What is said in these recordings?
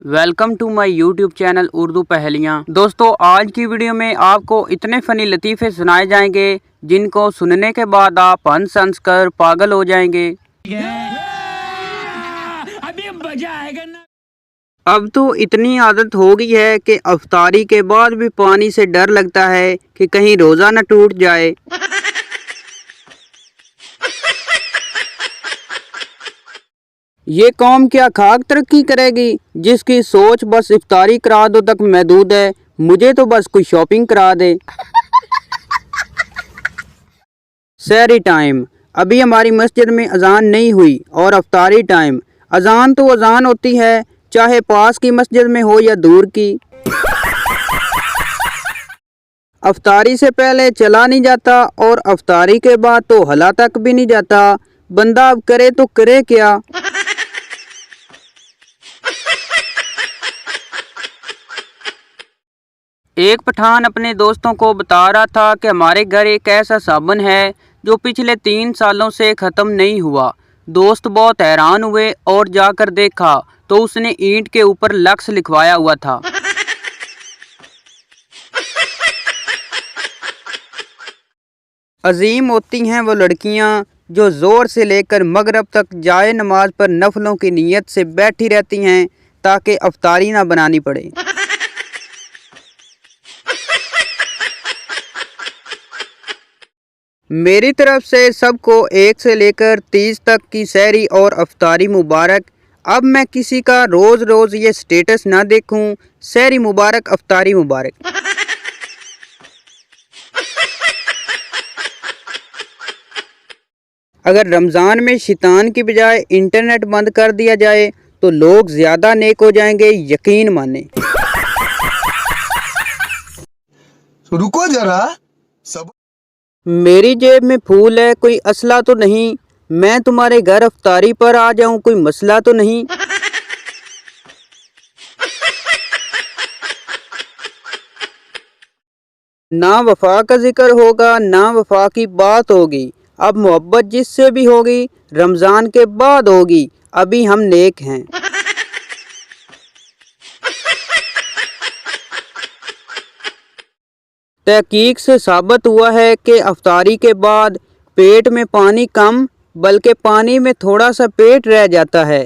Welcome to my YouTube channel Urdu पहेलियाँ। दोस्तों, आज की वीडियो में आपको इतने फनी लतीफ़े सुनाए जाएंगे जिनको सुनने के बाद आप हंस हंस कर पागल हो जाएंगे। अभी मजा आएगा ना। अब तो इतनी आदत हो गई है कि अफ्तारी के बाद भी पानी से डर लगता है कि कहीं रोज़ा न टूट जाए। ये कौम क्या खाक तरक्की करेगी जिसकी सोच बस इफ्तारी करा दो तक महदूद है। मुझे तो बस कोई शॉपिंग करा दे। सहरी टाइम। अभी हमारी मस्जिद में अजान नहीं हुई और अफ्तारी टाइम। अजान तो अजान होती है, चाहे पास की मस्जिद में हो या दूर की। अफ्तारी से पहले चला नहीं जाता और अफ्तारी के बाद तो हला तक भी नहीं जाता। बंदा अब करे तो करे क्या। एक पठान अपने दोस्तों को बता रहा था कि हमारे घर एक ऐसा साबुन है जो पिछले 3 सालों से ख़त्म नहीं हुआ। दोस्त बहुत हैरान हुए और जाकर देखा तो उसने ईंट के ऊपर लक्स लिखवाया हुआ था। अजीम होती हैं वो लड़कियां जो ज़ोर से लेकर मगरिब तक जाए नमाज पर नफलों की नीयत से बैठी रहती हैं ताकि अफ्तारी ना बनानी पड़े। मेरी तरफ से सबको 1 से लेकर 30 तक की सहरी और अफ्तारी मुबारक। अब मैं किसी का रोज़ रोज़ ये स्टेटस ना देखूं, सहरी मुबारक अफ्तारी मुबारक। अगर रमज़ान में शैतान की बजाय इंटरनेट बंद कर दिया जाए तो लोग ज़्यादा नेक हो जाएंगे, यकीन माने। रुको जरा सब। मेरी जेब में फूल है, कोई असला तो नहीं। मैं तुम्हारे घर अफ्तारी पर आ जाऊं, कोई मसला तो नहीं। ना वफा का जिक्र होगा ना वफा की बात होगी। अब मोहब्बत जिससे भी होगी रमज़ान के बाद होगी। अभी हम नेक हैं। तहकीक से साबित हुआ है कि अफ्तारी के बाद पेट में पानी कम बल्कि पानी में थोड़ा सा पेट रह जाता है।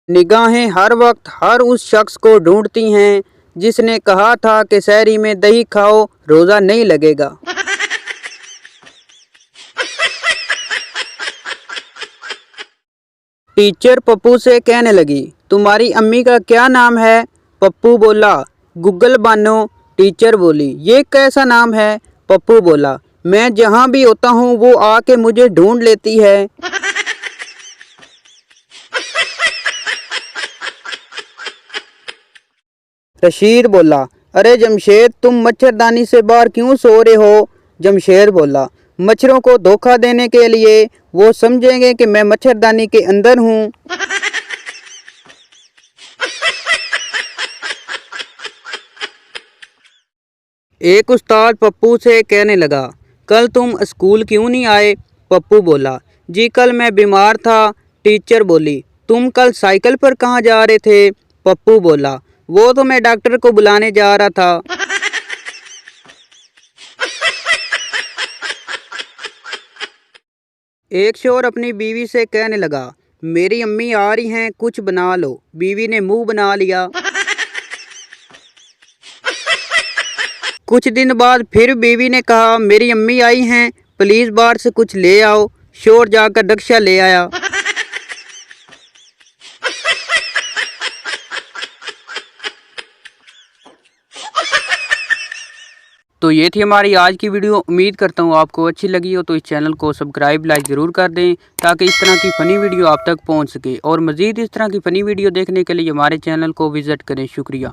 निगाहें हर वक्त हर उस शख्स को ढूंढती हैं जिसने कहा था कि सहरी में दही खाओ, रोज़ा नहीं लगेगा। टीचर पप्पू से कहने लगी, तुम्हारी अम्मी का क्या नाम है? पप्पू बोला, गूगल बानो। टीचर बोली, ये कैसा नाम है? पप्पू बोला, मैं जहाँ भी होता हूँ वो आके मुझे ढूंढ लेती है। रशीद बोला, अरे जमशेद, तुम मच्छरदानी से बाहर क्यों सो रहे हो? जमशेद बोला, मच्छरों को धोखा देने के लिए। वो समझेंगे कि मैं मच्छरदानी के अंदर हूँ। एक उस्ताद पप्पू से कहने लगा, कल तुम स्कूल क्यों नहीं आए? पप्पू बोला, जी कल मैं बीमार था। टीचर बोली, तुम कल साइकिल पर कहाँ जा रहे थे? पप्पू बोला, वो तो मैं डॉक्टर को बुलाने जा रहा था। एक शोर अपनी बीवी से कहने लगा, मेरी अम्मी आ रही हैं, कुछ बना लो। बीवी ने मुंह बना लिया। कुछ दिन बाद फिर बीवी ने कहा, मेरी अम्मी आई हैं, प्लीज़ बाहर से कुछ ले आओ। शोर जाकर रक्षा ले आया। तो ये थी हमारी आज की वीडियो। उम्मीद करता हूँ आपको अच्छी लगी हो, तो इस चैनल को सब्सक्राइब लाइक ज़रूर कर दें ताकि इस तरह की फ़नी वीडियो आप तक पहुँच सके। और मज़ीद इस तरह की फ़नी वीडियो देखने के लिए हमारे चैनल को विज़िट करें। शुक्रिया।